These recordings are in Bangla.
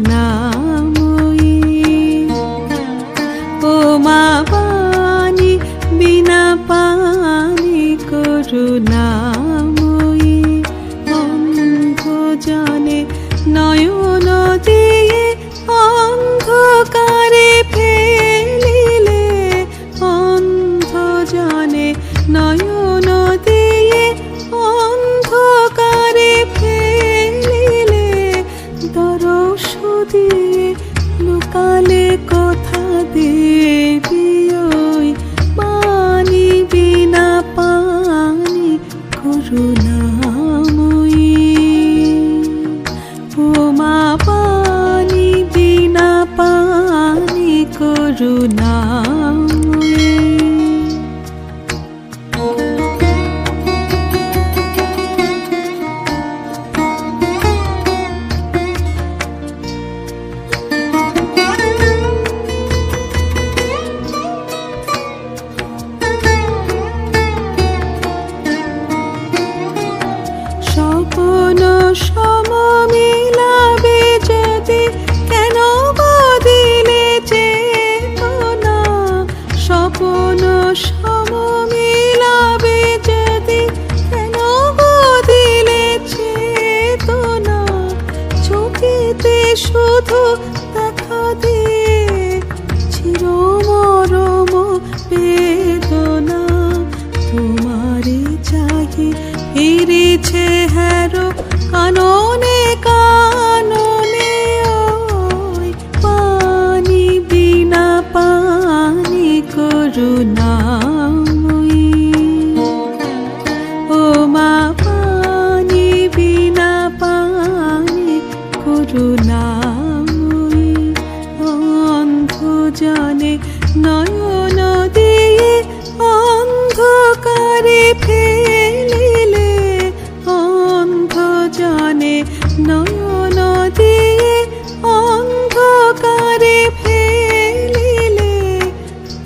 করুণাময়ী ও মা পানি বিনা পানি করুণাময়ী অন্ধ জনে নয়ন দিয়ে অন্ধকারে ফেলিলে অন্ধ জনে নয়ন দিয়ে অন্ধকারে ফেলিলে দরস দিয়ে লোকালে কথা দেবী ওই পানি বিনা পানি করুণাময়ী ও মা পানি বিনা পানি করুণাময়ী। স্বপন সম মিলাবে যদি কেন বদিলে চেতনা স্বপন সম মিলাবে যদি কেন বদিলে চেতনা চোখেতে শুধু দেখা দিয়ে চিরমরম বেদনা তোমারে চাহি ফিরেছে হ্যারো কাননে কাননে ওই পানি বিনা পানি করুণাময়ী ও মা পানি বিনা পানি করুণাময়ী অন্ধ জনে নয়ন দিয়ে অন্ধকারে ফেলিলে অন্ধ জনে নয়ন দিয়ে অন্ধকারে ফেলিলে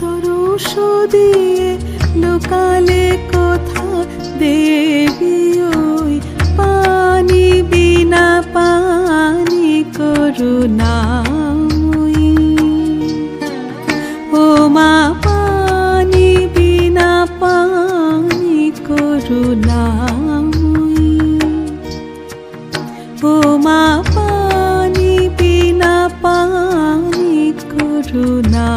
দরস দিয়ে লোকালে কথা দেবী ওই পানি বিনা পানি করুণাময়ী ও মা পানি বিনা পানি করুণাময়ী ও মা পানি বিনা পানি করুণা।